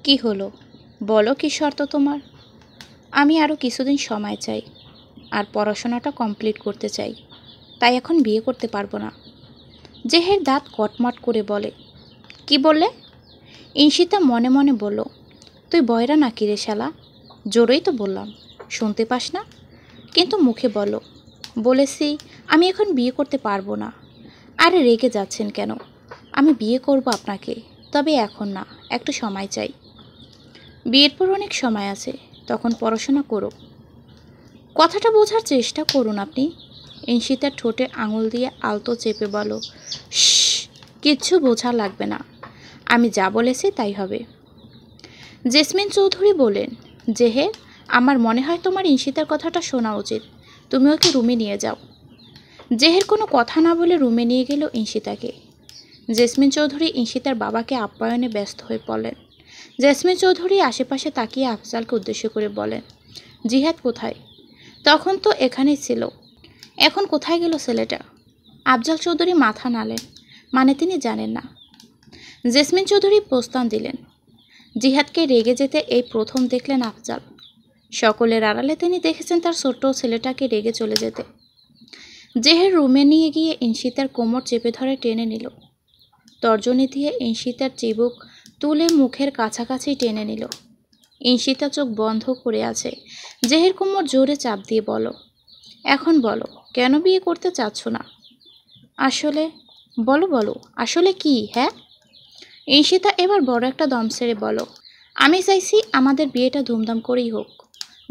কি হলো, বলো কি শর্ত তোমার? আমি আরও কিছুদিন সময় চাই, আর পড়াশোনাটা কমপ্লিট করতে চাই, তাই এখন বিয়ে করতে পারবো না। জেহের দাঁত কটমট করে বলে। কি বললে? ঈশিতা মনে মনে বলল, তুই বয়রা নাকি রে শালা? জোরেই তো বললাম, শুনতে পাস না? কিন্তু মুখে বলো, বলেছি আমি এখন বিয়ে করতে পারবো না। আরে রেগে যাচ্ছেন কেন? আমি বিয়ে করব আপনাকে, তবে এখন না, একটু সময় চাই। বিয়ের পর অনেক সময় আছে, তখন পড়াশোনা করো। কথাটা বোঝার চেষ্টা করুন আপনি। ঈশিতার ঠোঁটে আঙুল দিয়ে আলতো চেপে বলো, শশ, কিচ্ছু বোঝা লাগবে না, আমি যা বলেছি তাই হবে। জেসমিন চৌধুরী বলেন, জেহের, আমার মনে হয় তোমার ঈশিতার কথাটা শোনা উচিত, তুমি ওকে রুমে নিয়ে যাও। জেহের কোনো কথা না বলে রুমে নিয়ে গেল ঈশিতাকে। জেসমিন চৌধুরী ঈশিতার বাবাকে আপ্যায়নে ব্যস্ত হয়ে পড়লেন। জেসমিন চৌধুরী আশেপাশে তাকিয়ে আফজালকে উদ্দেশ্য করে বলেন, জিহাদ কোথায়? তখন তো এখানেই ছিল, এখন কোথায় গেল ছেলেটা? আফজাল চৌধুরী মাথা নাড়লেন, মানে তিনি জানেন না। জেসমিন চৌধুরী প্রস্তাব দিলেন। জিহাদকে রেগে যেতে এই প্রথম দেখলেন আফজাল। সকলের আড়ালে তিনি দেখেছেন তার ছোট্ট ছেলেটাকে রেগে চলে যেতে। জেহের রুমে নিয়ে গিয়ে ঈশিতার কোমর চেপে ধরে টেনে নিল। তর্জনী দিয়ে ঈশিতার চিবুক তুলে মুখের কাছাকাছি টেনে নিল। ঈশিতা চোখ বন্ধ করে আছে। জেহের কোমর জোরে চাপ দিয়ে বলো, এখন বলো, কেন বিয়ে করতে চাচ্ছ না? আসলে বলো বলো, আসলে কি? হ্যাঁ? ঈশিতা এবার বড় একটা দম ছেড়ে বলো, আমি চাইছি আমাদের বিয়েটা ধুমধাম করেই হোক।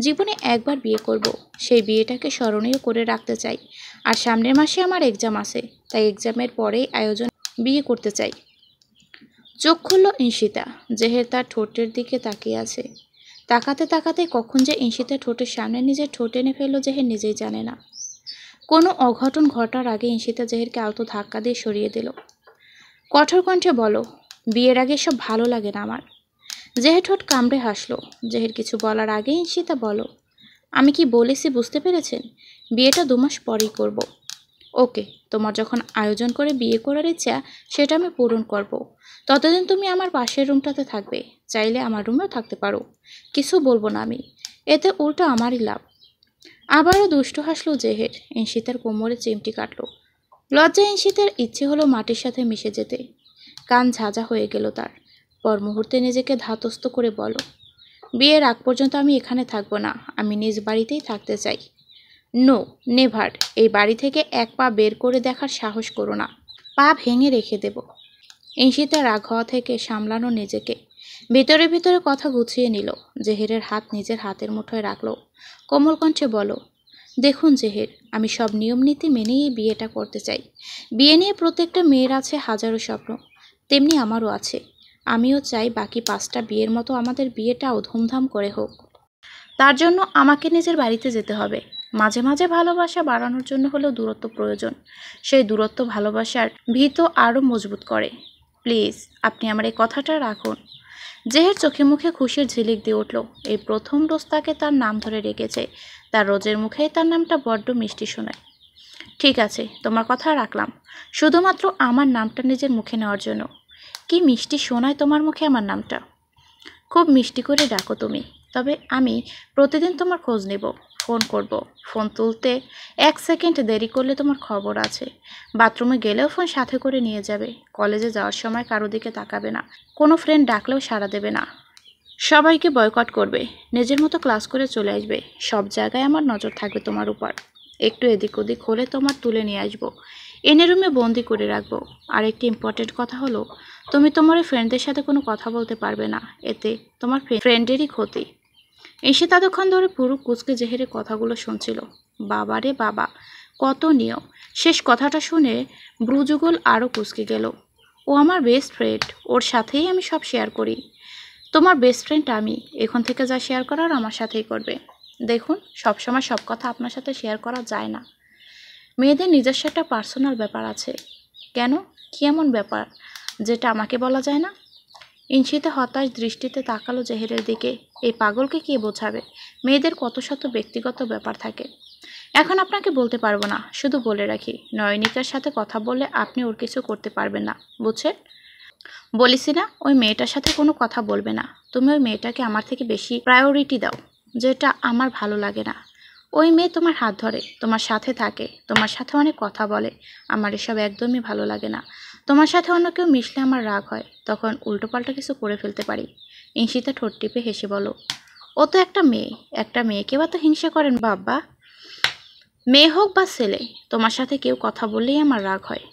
জীবনে একবার বিয়ে করব, সেই বিয়েটাকে স্মরণীয় করে রাখতে চাই। আর সামনের মাসে আমার এক্সাম আছে, তাই এক্সামের পরেই আয়োজন, বিয়ে করতে চাই। চোখ খুলল ঈশিতা। জেহের তার ঠোঁটের দিকে তাকিয়ে আছে। তাকাতে তাকাতে কখন যে ঈশিতা ঠোঁটের সামনে নিজের ঠোঁট এনে ফেলল জেহের নিজেই জানে না। কোনো অঘটন ঘটার আগে ঈশিতা জেহেরকে আলতো ধাক্কা দিয়ে সরিয়ে দিল। কঠোর কণ্ঠে বলো, বিয়ের আগে সব ভালো লাগে না আমার। জেহের ঠোঁট কামড়ে হাসলো। জেহের কিছু বলার আগেই ঈশিতা বলো, আমি কি বলেছি বুঝতে পেরেছেন? বিয়েটা 2 মাস পরেই করব। ওকে, তোমার যখন আয়োজন করে বিয়ে করার ইচ্ছা, সেটা আমি পূরণ করব। ততদিন তুমি আমার পাশের রুমটাতে থাকবে, চাইলে আমার রুমেও থাকতে পারো, কিছু বলবো না আমি, এতে উল্টো আমারই লাভ। আবারও দুষ্ট হাসলো জেহের। ঈশিতার কোমরে চিমটি কাটলো। লজ্জায় ঈশিতার ইচ্ছে হলো মাটির সাথে মিশে যেতে। কান ঝাঁঝা হয়ে গেল তার। পর মুহূর্তে নিজেকে ধাতস্থ করে বলো, বিয়ের আগ পর্যন্ত আমি এখানে থাকবো না, আমি নিজ বাড়িতেই থাকতে চাই। No, never. এই বাড়ি থেকে এক পা বের করে দেখার সাহস করো না, পা ভেঙে রেখে দেব। ঈশিতা রাগ হওয়া থেকে সামলানো নিজেকে ভিতরে ভিতরে কথা গুছিয়ে নিল। জেহেরের হাত নিজের হাতের মুঠোয় রাখলো। কোমল কণ্ঠে বলো, দেখুন জেহের, আমি সব নিয়ম নীতি মেনেই এই বিয়েটা করতে চাই। বিয়ে নিয়ে প্রত্যেকটা মেয়ের আছে হাজারো স্বপ্ন, তেমনি আমারও আছে। আমিও চাই বাকি 5টা বিয়ের মতো আমাদের বিয়েটাও ধুমধাম করে হোক। তার জন্য আমাকে নিজের বাড়িতে যেতে হবে। মাঝে মাঝে ভালোবাসা বাড়ানোর জন্য হলেও দূরত্ব প্রয়োজন। সেই দূরত্ব ভালোবাসার ভিত আরও মজবুত করে। প্লিজ, আপনি আমার এই কথাটা রাখুন। জেহের চোখে মুখে খুশির ঝিলিক দিয়ে উঠল। এই প্রথম রোজ তাকে তার নাম ধরে রেখেছে। তার রোজের মুখেই তার নামটা বড্ড মিষ্টি শোনায়। ঠিক আছে, তোমার কথা রাখলাম, শুধুমাত্র আমার নামটা নিজের মুখে নেওয়ার জন্য। কি মিষ্টি শোনায় তোমার মুখে আমার নামটা। খুব মিষ্টি করে ডাকো তুমি। তবে আমি প্রতিদিন তোমার খোঁজ নেব, ফোন করব। ফোন তুলতে 1 সেকেন্ড দেরি করলে তোমার খবর আছে। বাথরুমে গেলেও ফোন সাথে করে নিয়ে যাবে। কলেজে যাওয়ার সময় কারো দিকে তাকাবে না। কোনো ফ্রেন্ড ডাকলেও সাড়া দেবে না। সবাইকে বয়কট করবে। নিজের মতো ক্লাস করে চলে আসবে। সব জায়গায় আমার নজর থাকবে তোমার উপর। একটু এদিক ওদিক হলে তোমার তুলে নিয়ে আসবো, এনে রুমে বন্দি করে রাখবো। আর একটি ইম্পর্টেন্ট কথা হলো, তুমি তোমার ফ্রেন্ডদের সাথে কোনো কথা বলতে পারবে না, এতে তোমার ফ্রেন্ডেরই ক্ষতি। এসে ততক্ষণ ধরে পুরো কুচকে জেহেরের কথাগুলো শুনছিল। বাবা রে বাবা, কত নিয়ম! শেষ কথাটা শুনে ব্রুযুগল আরও কুচকে গেল। ও আমার বেস্ট ফ্রেন্ড, ওর সাথেই আমি সব শেয়ার করি। তোমার বেস্ট ফ্রেন্ড আমি, এখন থেকে যা শেয়ার করার আমার সাথেই করবে। দেখুন, সবসময় সব কথা আপনার সাথে শেয়ার করা যায় না। মেয়েদের নিজস্ব একটা পার্সোনাল ব্যাপার আছে। কেন, কি এমন ব্যাপার যেটা আমাকে বলা যায় না? ঈশিতা হতাশ দৃষ্টিতে তাকালো জেহেরের দিকে। এই পাগলকে কে বোঝাবে? মেয়েদের কত শত ব্যক্তিগত ব্যাপার থাকে। এখন আপনাকে বলতে পারবো না, শুধু বলে রাখি, নয়নিকার সাথে কথা বললে আপনি ওর কিছু করতে পারবেন না, বুঝছেন? বলিসি না ওই মেয়েটার সাথে কোনো কথা বলবে না। তুমি ওই মেয়েটাকে আমার থেকে বেশি প্রায়োরিটি দাও, যেটা আমার ভালো লাগে না। ওই মেয়ে তোমার হাত ধরে, তোমার সাথে থাকে, তোমার সাথে অনেক কথা বলে। আমার এসব একদমই ভালো লাগে না। তোমার সাথে অন্য কেউ মিশলে আমার রাগ হয়, তখন উল্টোপাল্টা কিছু করে ফেলতে পারি। ঈশিতা ঠোঁট টিপে হেসে বলো, ও তো একটা মেয়ে, একটা মেয়েকে বা তো হিংসা করেন বাবা। মেয়ে হোক বা ছেলে, তোমার সাথে কেউ কথা বললেই আমার রাগ হয়।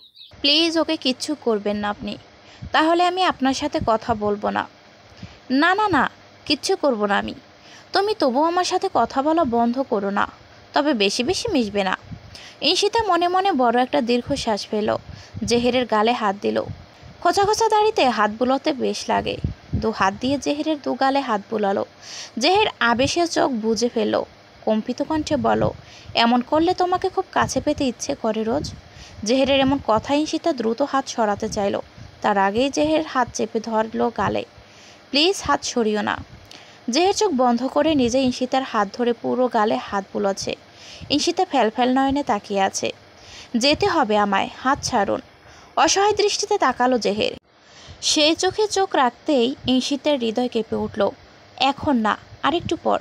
প্লিজ ওকে কিচ্ছু করবেন না আপনি, তাহলে আমি আপনার সাথে কথা বলবো না। না না না, কিচ্ছু করব না আমি। তুমি তবুও আমার সাথে কথা বলা বন্ধ করো না, তবে বেশি বেশি মিশবে না। ঈশিতা মনে মনে বড় একটা দীর্ঘশ্বাস ফেল। জেহেরের গালে হাত দিল। খোঁচা খোঁচা দাড়িতে হাত বুলোতে বেশ লাগে। দু হাত দিয়ে জেহেরের দু গালে হাত বুলালো। জেহের আবেশে চোখ বুজে ফেলল। কম্পিত কণ্ঠে বলো, এমন করলে তোমাকে খুব কাছে পেতে ইচ্ছে করে রোজ। জেহেরের এমন কথাই ঈশিতা দ্রুত হাত সরাতে চাইল। তার আগেই জেহের হাত চেপে ধরল গালে। প্লিজ হাত সরিও না। জেহের চোখ বন্ধ করে নিজে ঈশিতার হাত ধরে পুরো গালে হাত বুলাচ্ছে। ঈশিতা ফ্যালফ্যাল নয়নে তাকিয়ে আছে। যেতে হবে আমায়, হাত ছাড়ুন। অসহায় দৃষ্টিতে তাকালো জেহের। সেই চোখে চোখ রাখতেই ঈশিতার হৃদয় কেঁপে উঠল। এখন না, আরেকটু পর।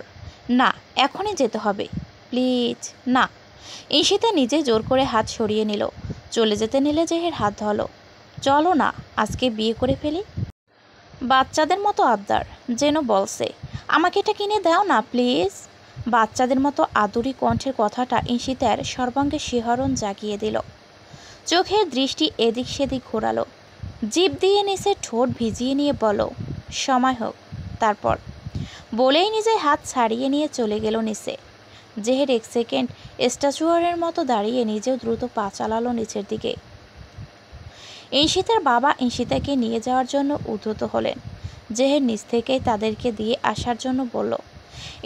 না, এখনই যেতে হবে, প্লিজ না। ঈশিতা নিজে জোর করে হাত সরিয়ে নিল। চলে যেতে নিলে জেহের হাত ধরল। চলো না, আজকে বিয়ে করে ফেলি। বাচ্চাদের মতো আবদার, যেন বলছে, আমাকে এটা কিনে দাও না প্লিজ। বাচ্চাদের মতো আদুরি কণ্ঠের কথাটা ঈশিতার সর্বাঙ্গে শিহরণ জাগিয়ে দিল। চোখের দৃষ্টি এদিক সেদিক ঘোরালো। জিভ দিয়ে নিচে ঠোঁট ভিজিয়ে নিয়ে বলো, সময় হোক তারপর। বলেই নিজে হাত ছাড়িয়ে নিয়ে চলে গেল নিচে। জেহের এক সেকেন্ড স্ট্যাচুয়ারের মতো দাঁড়িয়ে নিজেও দ্রুত পা চালালো নিচের দিকে। ঈশিতার বাবা ঈশিতাকে নিয়ে যাওয়ার জন্য উদ্যত হলেন। জেহের নিচ থেকেই তাদেরকে দিয়ে আসার জন্য বলল।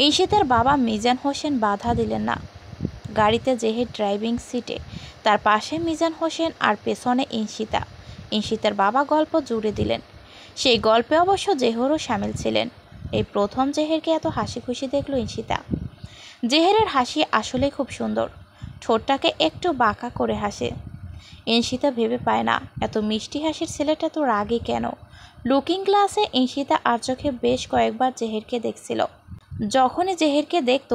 ঈশিতার বাবা মিজান হোসেন বাধা দিলেন না। গাড়িতে জেহের ড্রাইভিং সিটে, তার পাশে মিজান হোসেন আর পেছনে ঈশিতা। ঈশিতার বাবা গল্প জুড়ে দিলেন। সেই গল্পে অবশ্য জেহেরও সামিল ছিলেন। এই প্রথম জেহেরকে এত হাসি খুশি দেখল ঈশিতা। জেহেরের হাসি আসলে খুব সুন্দর, ঠোঁটটাকে একটু বাঁকা করে হাসে। ঈশিতা ভেবে পায় না এত মিষ্টি হাসির ছেলেটা তো রাগে কেন। লুকিং গ্লাসে ঈশিতা আর চোখে বেশ কয়েকবার জেহেরকে দেখছিল। যখনই জেহেরকে দেখত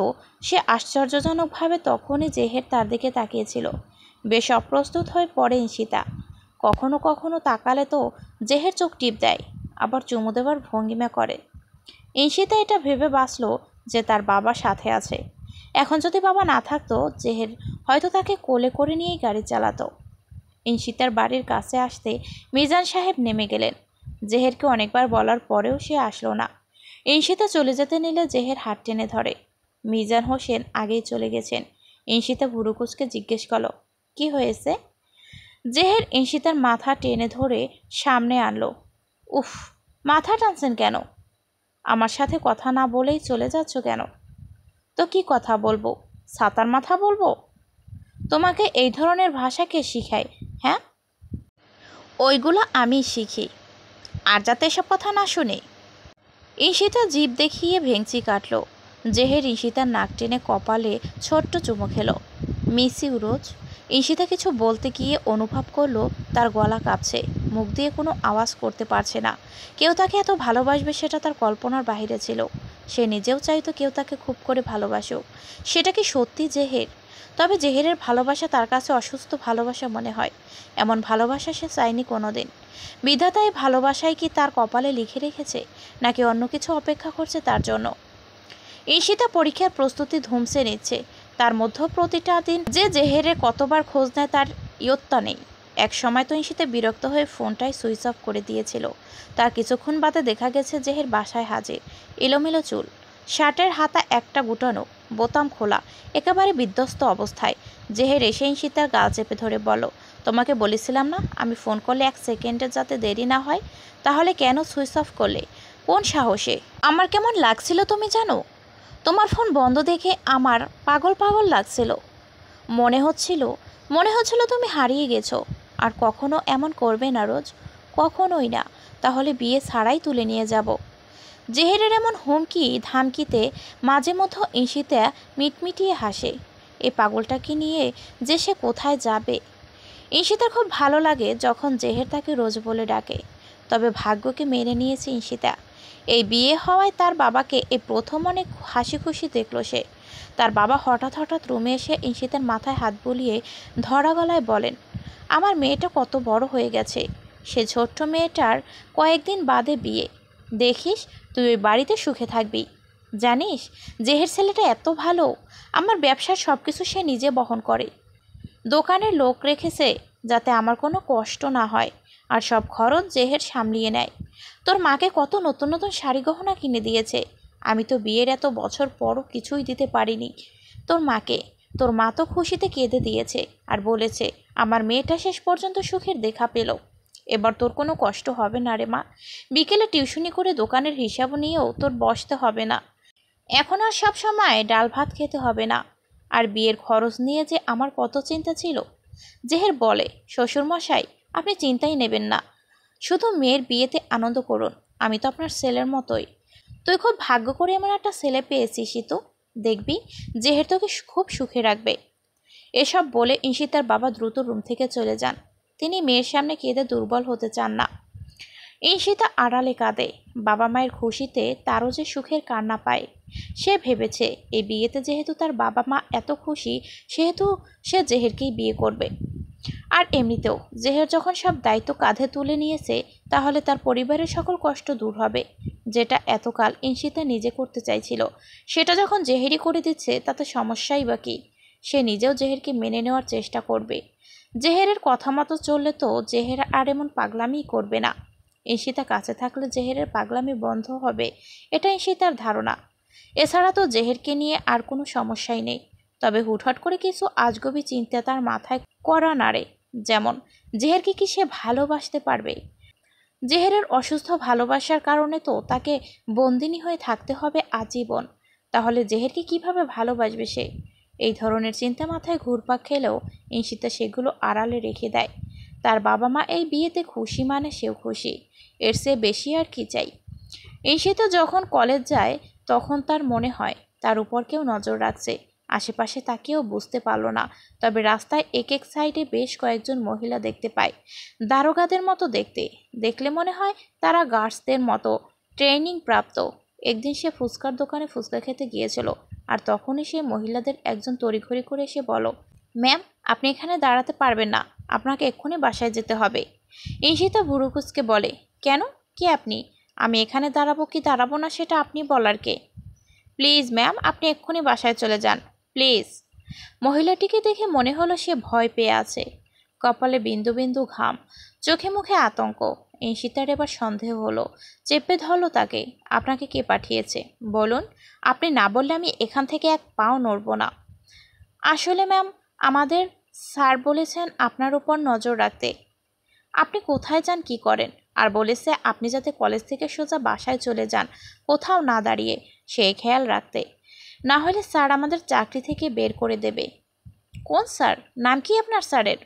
সে আশ্চর্যজনকভাবে তখনই জেহের তার দিকে তাকিয়েছিল। বেশ অপ্রস্তুত হয়ে পড়ে ঈশিতা। কখনো কখনো তাকালে তো জেহের চোখ টিপ দেয়, আবার চুমু দেওয়ার ভঙ্গিমা করে। ঈশিতা এটা ভেবে বাঁচল যে তার বাবা সাথে আছে। এখন যদি বাবা না থাকতো, জেহের হয়তো তাকে কোলে করে নিয়েই গাড়ি চালাতো। ঈশিতার বাড়ির কাছে আসতে মিজান সাহেব নেমে গেলেন। জেহেরকে অনেকবার বলার পরেও সে আসলো না। ঈশিতা চলে যেতে নিলে জেহের হাত টেনে ধরে। মিজান হোসেন আগেই চলে গেছেন। ঈশিতা ভুরু কুঁচকে জিজ্ঞেস করল, কি হয়েছে? জেহের ঈশিতার মাথা টেনে ধরে সামনে আনলো। উফ, মাথা টানছেন কেন? আমার সাথে কথা না বলেই চলে যাচ্ছ কেন? তো কি কথা বলবো? ছাতার মাথা বলবো? তোমাকে এই ধরনের ভাষা কে শিখায়? হ্যাঁ, ওইগুলো আমি শিখি। আর যাতে এসব কথা না শুনে। ঈশিতা জিভ দেখিয়ে ভেঙচি কাটল। জেহের ঈশিতার নাক টেনে কপালে ছোট্ট চুমু খেল। মিস ইউ রোজ। ঈশিতা কিছু বলতে গিয়ে অনুভব করলো তার গলা কাঁপছে, মুখ দিয়ে কোনো আওয়াজ করতে পারছে না। কেউ তাকে এত ভালোবাসবে সেটা তার কল্পনার বাইরে ছিল। সে নিজেও চাইতো কেউ তাকে খুব করে ভালোবাসুক। সেটা কি সত্যি জেহের? তবে জেহেরের ভালোবাসা তার কাছে অসুস্থ ভালোবাসা মনে হয়। এমন ভালোবাসা সে চায়নি কোনোদিন। বিধাতা এই ভালোবাসায় কি তার কপালে লিখে রেখেছে, নাকি অন্য কিছু অপেক্ষা করছে তার জন্য? ঈশিতা পরীক্ষার প্রস্তুতি ধুমসে নিচ্ছে। তার মধ্যেও প্রতিটা দিন যে জেহেরের কতবার খোঁজ নেয় তার ইয়ত্তা নেই। এক সময় তো ঈশিতা বিরক্ত হয়ে ফোনটাই সুইচ অফ করে দিয়েছিল। তার কিছুক্ষণ বাদে দেখা গেছে জেহের বাসায় হাজির। এলোমেলো চুল, শার্টের হাতা একটা গুটানো, বোতাম খোলা, একেবারে বিধ্বস্ত অবস্থায়। জেহের এসে ঈশিতার গাল চেপে ধরে বলো, তোমাকে বলেছিলাম না আমি ফোন করলে 1 সেকেন্ডের যাতে দেরি না হয়? তাহলে কেন সুইচ অফ করলে? কোন সাহসে? আমার কেমন লাগছিল তুমি জানো? তোমার ফোন বন্ধ দেখে আমার পাগল পাগল লাগছিল। মনে হচ্ছিল তুমি হারিয়ে গেছো। আর কখনো এমন করবে না রোজ, কখনোই না। তাহলে বিয়ে ছাড়াই তুলে নিয়ে যাব। জেহেরের এমন হুমকি ধামকিতে মাঝে মধ্যে ঈশিতা মিটমিটিয়ে হাসে। এই পাগলটাকে নিয়ে যে সে কোথায় যাবে। ঈশিতার খুব ভালো লাগে যখন জেহের তাকে রোজ বলে ডাকে। তবে ভাগ্যকে মেনে নিয়েছে ঈশিতা। এই বিয়ে হওয়ায় তার বাবাকে এই প্রথম অনেক হাসি খুশি দেখল সে। তার বাবা হঠাৎ হঠাৎ রুমে এসে ঈশিতার মাথায় হাত বুলিয়ে ধরা গলায় বলেন, আমার মেয়েটা কত বড় হয়ে গেছে। সে ছোট্ট মেয়েটার কয়েকদিন বাদে বিয়ে। দেখিস তুই ওই বাড়িতে সুখে থাকবি। জানিস জেহের ছেলেটা এত ভালো, আমার ব্যবসার সব কিছু সে নিজে বহন করে। দোকানের লোক রেখেছে যাতে আমার কোনো কষ্ট না হয়, আর সব খরচ জেহের সামলিয়ে নেয়। তোর মাকে কত নতুন নতুন শাড়ি গহনা কিনে দিয়েছে। আমি তো বিয়ের এত বছর পরও কিছুই দিতে পারিনি তোর মাকে। তোর মা তো খুশিতে কেঁদে দিয়েছে আর বলেছে আমার মেয়েটা শেষ পর্যন্ত সুখের দেখা পেল। এবার তোর কোনো কষ্ট হবে না রে মা। বিকেলে টিউশনি করে দোকানের হিসাব নিয়েও তোর বসতে হবে না। এখন আর সব সময় ডাল ভাত খেতে হবে না। আর বিয়ের খরচ নিয়ে যে আমার কত চিন্তা ছিল। জেহের বলে, শ্বশুরমশাই আপনি চিন্তাই নেবেন না, শুধু মেয়ের বিয়েতে আনন্দ করুন। আমি তো আপনার ছেলের মতোই। তুই খুব ভাগ্য করে এমন একটা ছেলে পেয়েছিস তো। দেখবি জেহের তোকে খুব সুখে রাখবে। এসব বলে ঈশিতার বাবা দ্রুত রুম থেকে চলে যান। তিনি মেয়ের সামনে কেঁদে দুর্বল হতে চান না। ঈশিতা আড়ালে কাঁদে। বাবা মায়ের খুশিতে তারও যে সুখের কান্না পায়। সে ভেবেছে এই বিয়েতে যেহেতু তার বাবা মা এত খুশি, সেহেতু সে জেহেরকেই বিয়ে করবে। আর এমনিতেও জেহের যখন সব দায়িত্ব কাঁধে তুলে নিয়েছে, তাহলে তার পরিবারের সকল কষ্ট দূর হবে। যেটা এতকাল ঈশিতা নিজে করতে চাইছিল, সেটা যখন জেহেরই করে দিচ্ছে তাতে সমস্যাই বা কী। সে নিজেও জেহেরকে মেনে নেওয়ার চেষ্টা করবে। জেহেরের কথা মতো চললে তো জেহের আর এমন পাগলামিই করবে না। ঈশিতা কাছে থাকলে জেহেরের পাগলামি বন্ধ হবে, এটা ঈশিতার ধারণা। এছাড়া তো জেহেরকে নিয়ে আর কোনো সমস্যাই নেই। তবে হুটহাট করে কিছু আজগবি চিন্তা তার মাথায় কড়া নাড়ে। যেমন, জেহেরকে কি সে ভালোবাসতে পারবে? জেহেরের অসুস্থ ভালোবাসার কারণে তো তাকে বন্দিনী হয়ে থাকতে হবে আজীবন। তাহলে জেহেরকে কিভাবে ভালোবাসবে সে? এই ধরনের চিন্তা মাথায় ঘুরপাক খেলেও ঈশিতা সেগুলো আড়ালে রেখে দেয়। তার বাবা মা এই বিয়েতে খুশি মানে সেও খুশি, এর চেয়ে বেশি আর কি চাই। ঈশিতা যখন কলেজ যায় তখন তার মনে হয় তার উপর কেউ নজর রাখছে। আশেপাশে তাকেও বুঝতে পারল না। তবে রাস্তায় এক এক সাইডে বেশ কয়েকজন মহিলা দেখতে পায়, দারোগাদের মতো দেখতে। দেখলে মনে হয় তারা গার্ডসদের মতো ট্রেনিং প্রাপ্ত। একদিন সে ফুচকার দোকানে ফুচকা খেতে গিয়েছিল, আর তখনই সে মহিলাদের একজন তড়িঘড়ি করে এসে বলো, ম্যাম আপনি এখানে দাঁড়াতে পারবেন না, আপনাকে এক্ষুনি বাসায় যেতে হবে। ঈশিতা ভুরু কুঁচকে বলে, কেন, কি আপনি? আমি এখানে দাঁড়াবো কি দাঁড়াবো না সেটা আপনি বলার কে? প্লিজ ম্যাম আপনি এক্ষুনি বাসায় চলে যান, প্লিজ। মহিলাটিকে দেখে মনে হলো সে ভয় পেয়ে আছে। কপালে বিন্দু বিন্দু ঘাম, চোখে মুখে আতঙ্ক। ঈশিতার এবার সন্দেহ হলো, চেপে ধরলো তাকে। আপনাকে কে পাঠিয়েছে বলুন? আপনি না বললে আমি এখান থেকে এক পাও নড়ব না। আসলে ম্যাম আমাদের স্যার বলেছেন আপনার উপর নজর রাখতে। আপনি কোথায় যান, কি করেন? আর বলেছে আপনি যাতে কলেজ থেকে সোজা বাসায় চলে যান, কোথাও না দাঁড়িয়ে, সেই খেয়াল রাখতে। না হলে স্যার আমাদের চাকরি থেকে বের করে দেবে। কোন স্যার? নাম কি আপনার স্যারের?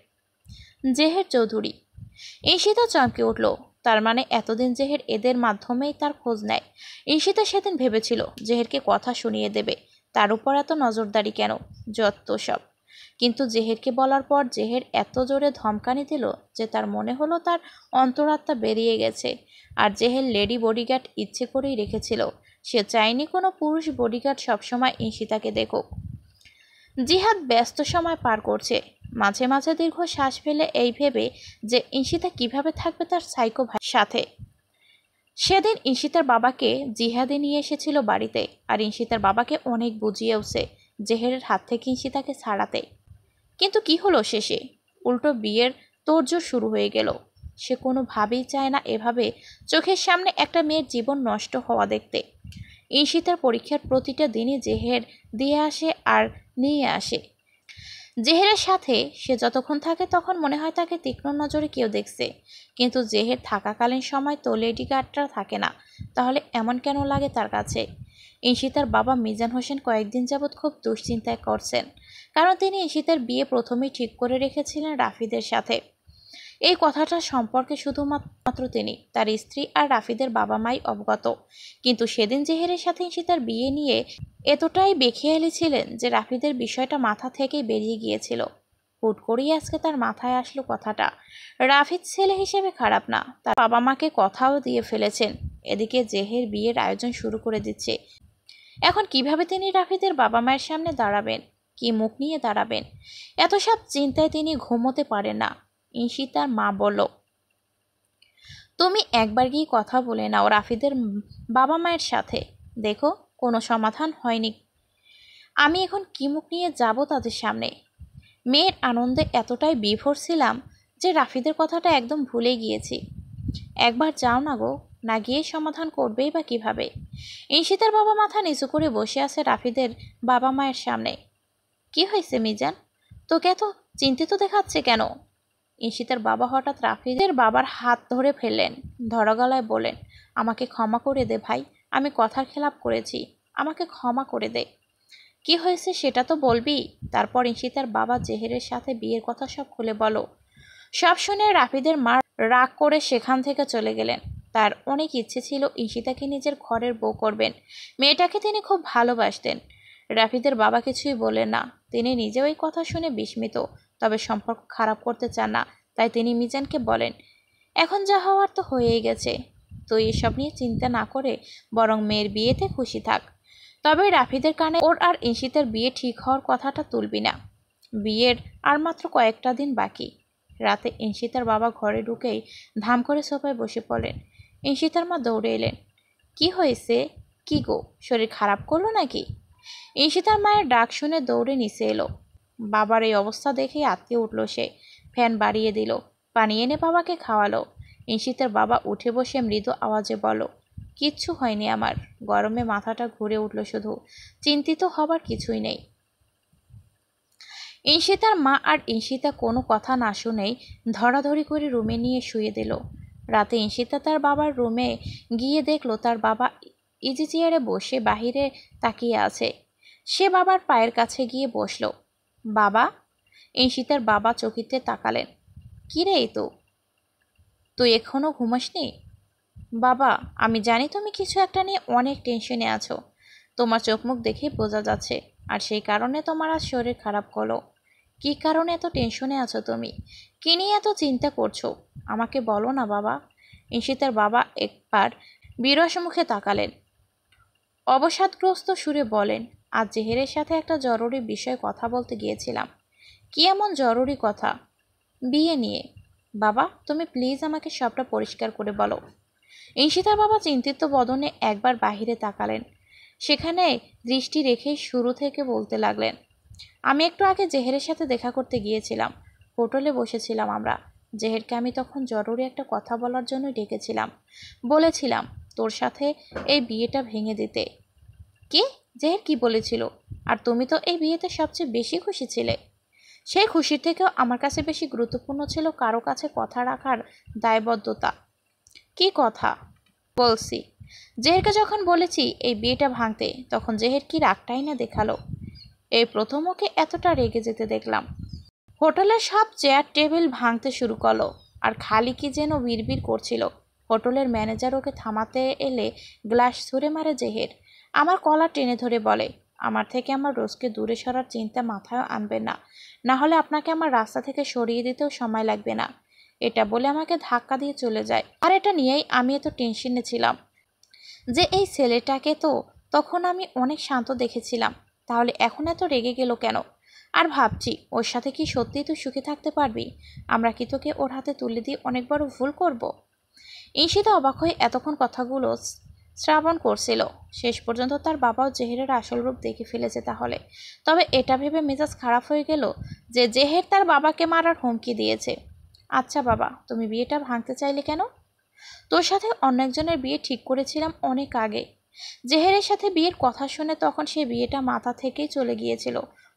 জেহের চৌধুরী। ঈশিতা চমকে উঠল। তার মানে এতদিন জেহের এদের মাধ্যমেই তার খোঁজ নেয়। ঈশিতা সেদিন ভেবেছিল জেহেরকে কথা শুনিয়ে দেবে। তার উপর এত নজরদারি কেন? যত সব। কিন্তু জেহেরকে বলার পর জেহের এত জোরে ধমকানি দিল যে তার মনে হলো তার অন্তরাত্মা বেরিয়ে গেছে। আর জেহের লেডি বডিগার্ড ইচ্ছে করেই রেখেছিল। সে চায়নি কোনো পুরুষ বডিগার্ড সবসময় ঈশিতাকে দেখুক। জিহাদ ব্যস্ত সময় পার করছে। মাঝে মাঝে দীর্ঘ শ্বাস ফেলে এই ভেবে যে ঈশিতা কিভাবে থাকবে তার সাইকো ভাইয়ের সাথে। সেদিন ঈশিতার বাবাকে জিহাদে নিয়ে এসেছিল বাড়িতে, আর ঈশিতার বাবাকে অনেক বুঝিয়েওছে জেহেরের হাত থেকে ঈশিতাকে ছাড়াতে। কিন্তু কি হলো শেষে? উল্টো বিয়ের তোড়জোড় শুরু হয়ে গেল। সে কোনোভাবেই চায় না এভাবে চোখের সামনে একটা মেয়ের জীবন নষ্ট হওয়া দেখতে। ঈশিতার পরীক্ষার প্রতিটা দিনই জেহের দিয়ে আসে আর নিয়ে আসে। জেহেরের সাথে সে যতক্ষণ থাকে তখন মনে হয় তাকে তীক্ষ্ণ নজরে কেউ দেখছে। কিন্তু জেহের থাকাকালীন সময় তো লেডি গার্ডরা থাকে না। তাহলে এমন কেন লাগে তার কাছে? ঈশিতার বাবা মিজান হোসেন কয়েকদিন যাবৎ খুব দুশ্চিন্তায় করছেন, কারণ তিনি ঈশিতার বিয়ে প্রথমেই ঠিক করে রেখেছিলেন রাফিদের সাথে। এই কথাটা সম্পর্কে শুধুমাত্র তিনি, তার স্ত্রী আর রাফিদের বাবা মাই অবগত। কিন্তু সেদিন জেহেরের সাথে ঈশিতার বিয়ে নিয়ে এতটাই বেখেয়ালি ছিলেন যে রাফিদের বিষয়টা মাথা থেকেই বেরিয়ে গিয়েছিল। হুট করেই আজকে তার মাথায় আসলো কথাটা। রাফিদ ছেলে হিসেবে খারাপ না, তার বাবা মাকে কথাও দিয়ে ফেলেছেন। এদিকে জেহের বিয়ের আয়োজন শুরু করে দিচ্ছে। এখন কিভাবে তিনি রাফিদের বাবা মায়ের সামনে দাঁড়াবেন, কি মুখ নিয়ে দাঁড়াবেন, এত সব চিন্তায় তিনি ঘুমোতে পারেন না। ঈশিতার মা বলল, তুমি একবার গিয়ে কথা বলে নাও রাফিদের বাবা মায়ের সাথে, দেখো কোনো সমাধান হয়নি। আমি এখন কি মুখ নিয়ে যাব তাদের সামনে? মেয়ের আনন্দে এতটাই বিভোর ছিলাম যে রাফিদের কথাটা একদম ভুলে গিয়েছি। একবার যাও না গো, না গিয়ে সমাধান করবেই বা কিভাবে? ঈশিতার বাবা মাথা নিচু করে বসে আছে রাফিদের বাবা মায়ের সামনে। কি হয়েছে মিজান, তোকে এত চিন্তিত দেখাচ্ছে কেন? ঈশিতার বাবা হঠাৎ রাফিদের বাবার হাত ধরে ফেললেন, ধরা গলায় বলেন, আমাকে ক্ষমা করে দে ভাই, আমি কথার খেলাপ করেছি, আমাকে ক্ষমা করে দে। কি হয়েছে সেটা তো বলবি। তারপর ঈশিতার বাবা জেহেরের সাথে বিয়ের কথা সব খুলে বলো। সব শুনে রাফিদের মা রাগ করে সেখান থেকে চলে গেলেন। তার অনেক ইচ্ছে ছিল ঈশিতাকে নিজের ঘরের বউ করবেন। মেয়েটাকে তিনি খুব ভালোবাসতেন। রাফিদের বাবা কিছুই বলেন না, তিনি নিজেও এই কথা শুনে বিস্মিত, তবে সম্পর্ক খারাপ করতে চান না। তাই তিনি মিজানকে বলেন, এখন যা হওয়ার তো হয়েই গেছে, তুই এসব নিয়ে চিন্তা না করে বরং মেয়ের বিয়েতে খুশি থাক। তবে রাফিদের কানে ওর আর ঈশিতার বিয়ে ঠিক হওয়ার কথাটা তুলবি না। বিয়ের আর মাত্র কয়েকটা দিন বাকি। রাতে ঈশিতার বাবা ঘরে ঢুকেই ধাম করে সোফায় বসে পড়লেন। ঈশিতার মা দৌড়ে এলেন। কি হয়েছে, কি গো, শরীর খারাপ করলো নাকি? ঈশিতার মায়ের ডাক শুনে দৌড়ে নিচে এলো। বাবার এই অবস্থা দেখে আটকে উঠল সে। ফ্যান বাড়িয়ে দিল, পানি এনে বাবাকে খাওয়ালো। ঈশিতার বাবা উঠে বসে মৃদু আওয়াজে বলল, কিচ্ছু হয়নি আমার, গরমে মাথাটা ঘুরে উঠল শুধু, চিন্তিত হবার কিছুই নেই। ঈশিতার মা আর ঈশিতা কোনো কথা না শুনেই ধরাধরি করে রুমে নিয়ে শুয়ে দিল। রাতে ঈশিতা তার বাবার রুমে গিয়ে দেখলো তার বাবা ইজি চেয়ারে বসে বাহিরে তাকিয়ে আছে। সে বাবার পায়ের কাছে গিয়ে বসল। বাবা? ঈশিতার বাবা চকিতে তাকালেন। কি রে তো, তুই এখনো ঘুমাসনি? বাবা, আমি জানি তুমি কিছু একটা নিয়ে অনেক টেনশনে আছো, তোমার চোখ মুখ দেখেই বোঝা যাচ্ছে, আর সেই কারণে তোমার আজ শরীর খারাপ করলো। কী কারণে এত টেনশনে আছো তুমি, কী নিয়ে এত চিন্তা করছো, আমাকে বলো না বাবা। ঈশিতার বাবা একবার বিরস মুখে তাকালেন, অবসাদগ্রস্ত সুরে বলেন, আজ জেহেরের সাথে একটা জরুরি বিষয়ে কথা বলতে গিয়েছিলাম। কি এমন জরুরি কথা? বিয়ে নিয়ে। বাবা, তুমি প্লিজ আমাকে সবটা পরিষ্কার করে বলো। ঈশিতার বাবা চিন্তিত বদনে একবার বাহিরে তাকালেন, সেখানে দৃষ্টি রেখে শুরু থেকে বলতে লাগলেন, আমি একটু আগে জেহেরের সাথে দেখা করতে গিয়েছিলাম, হোটেলে বসেছিলাম আমরা। জেহেরকে আমি তখন জরুরি একটা কথা বলার জন্য ডেকেছিলাম, বলেছিলাম তোর সাথে এই বিয়েটা ভেঙে দিতে। কি? জেহের কি বলেছিল? আর তুমি তো এই বিয়েতে সবচেয়ে বেশি খুশি ছিলে। সেই খুশির থেকেও আমার কাছে বেশি গুরুত্বপূর্ণ ছিল কারো কাছে কথা রাখার দায়বদ্ধতা। কি কথা? বলছি, জেহেরকে যখন বলেছি এই বিয়েটা ভাঙতে, তখন জেহের কি রাগটাই না দেখালো। এই প্রথম ওকে এতটা রেগে যেতে দেখলাম। হোটেলের সব চেয়ার টেবিল ভাঙতে শুরু করলো, আর খালি কি যেন বিড়বিড় করছিল। হোটেলের ম্যানেজার ওকে থামাতে এলে গ্লাস ছুঁড়ে মারে জেহের। আমার কলার টেনে ধরে বলে, আমার থেকে আমার রোজকে দূরে সরার চিন্তা মাথায় আনবেন না, না হলে আপনাকে আমার রাস্তা থেকে সরিয়ে দিতেও সময় লাগবে না। এটা বলে আমাকে ধাক্কা দিয়ে চলে যায়। আর এটা নিয়েই আমি এত টেনশনে ছিলাম যে এই ছেলেটাকে তো তখন আমি অনেক শান্ত দেখেছিলাম, তাহলে এখন এত রেগে গেল কেন? আর ভাবছি ওর সাথে কি সত্যিই তুই সুখে থাকতে পারবি? আমরা কি তোকে ওর হাতে তুলে দিয়ে অনেক বড় ভুল করব? ঈশিতা অবাক হয়ে এতক্ষণ কথাগুলো শ্রাবণ করছিল। শেষ পর্যন্ত তার বাবাও জেহেরের আসল রূপ দেখে ফেলেছে তাহলে। তবে এটা ভেবে মেজাজ খারাপ হয়ে গেল যে জেহের তার বাবাকে মারার হুমকি দিয়েছে। আচ্ছা বাবা, তুমি বিয়েটা ভাঙতে চাইলে কেন? তোর সাথে অন্য একজনের বিয়ে ঠিক করেছিলাম অনেক আগে। জেহেরের সাথে বিয়ের কথা শুনে তখন সেই বিয়েটা মাথা থেকেই চলে গিয়েছিল।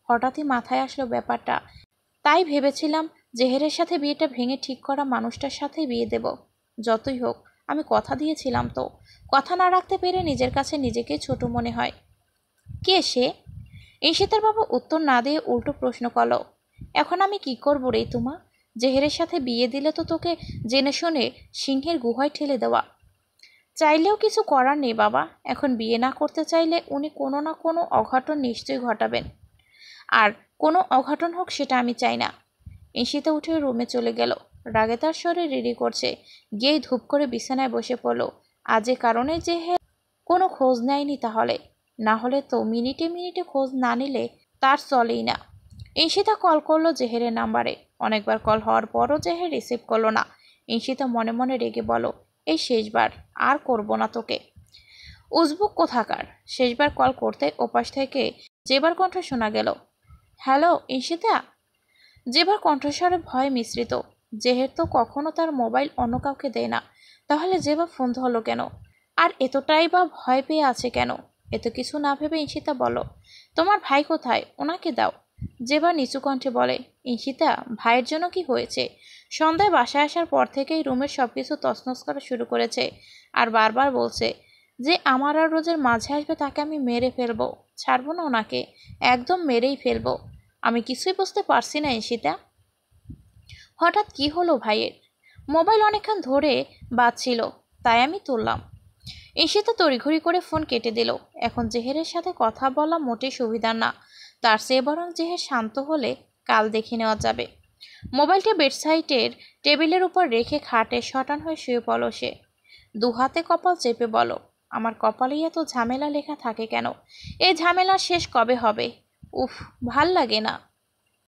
হঠাৎই মাথায় আসলো ব্যাপারটা, তাই ভেবেছিলাম জেহেরের সাথে বিয়েটা ভেঙে ঠিক করা মানুষটার সাথেই বিয়ে দেব। যতই হোক, আমি কথা দিয়েছিলাম তো, কথা না রাখতে পেরে নিজের কাছে নিজেকে ছোট মনে হয়। কে সে? ঈশিতার বাবা উত্তর না দিয়ে উল্টো প্রশ্ন করল, এখন আমি কি করবো রে তোমা? জেহেরের সাথে বিয়ে দিলে তো তোকে জেনে শুনে সিংহের গুহায় ঠেলে দেওয়া। চাইলেও কিছু করার নেই বাবা, এখন বিয়ে না করতে চাইলে উনি কোনো না কোনো অঘটন নিশ্চয়ই ঘটাবেন, আর কোনো অঘটন হোক সেটা আমি চাই না। ঈশিতা উঠে রুমে চলে গেল। রাগে তার স্বরে রেডি করছে, গিয়ে ধূপ করে বিছানায় বসে পড়ল। আজ এ কারণে যে কোনো খোঁজ নেয়নি, তাহলে না হলে তো মিনিটে মিনিটে খোঁজ না নিলে তার চলেই না। ঈশিতা কল করলো জেহেরের নাম্বারে। অনেকবার কল হওয়ার পরও জেহের রিসিভ করলো না। ঈশিতা মনে মনে রেগে বলো, এই শেষবার, আর করব না তোকে। উজবুক কোথাকার। শেষবার কল করতে ওপাশ থেকে জেবার কণ্ঠ শোনা গেল। হ্যালো ঈশিতা। জেবার কণ্ঠস্বরে ভয় মিশ্রিত। জেহের তো কখনো তার মোবাইল অন্য কাউকে দেয় না, তাহলে জেবা ফোন ধরলো কেন? আর এতটাই বা ভয় পেয়ে আছে কেন? এত কিছু না ভেবে ঈশিতা বলো, তোমার ভাই কোথায়, ওনাকে দাও। জেবা নিচু কণ্ঠে বলে, ঈশিতা, ভাইয়ের জন্য কি হয়েছে? সন্ধ্যায় বাসায় আসার পর থেকেই রুমের সবকিছু তছনছ করা শুরু করেছে, আর বারবার বলছে যে আমার আর রোজের মাঝে আসবে তাকে আমি মেরে ফেলবো, ছাড়বো না ওনাকে, একদম মেরেই ফেলবো। আমি কিছুই বুঝতে পারছি না ঈশিতা। হঠাৎ কি হলো ভাইয়ের? মোবাইল অনেকক্ষণ ধরে বাজছিল, তাই আমি তুললাম। ঈশিতা তড়িঘড়ি করে ফোন কেটে দিল। এখন জেহেরের সাথে কথা বলা মোটেই সুবিধার না, তার চেয়ে বরং জেহের শান্ত হলে কাল দেখে নেওয়া যাবে। মোবাইলটা বেডসাইডের টেবিলের উপর রেখে খাটে শটান হয়ে শুয়ে পড়ল সে। দুহাতে কপাল চেপে বলো, আমার কপালেই এত ঝামেলা লেখা থাকে কেন? এই ঝামেলার শেষ কবে হবে? উফ, ভাল লাগে না।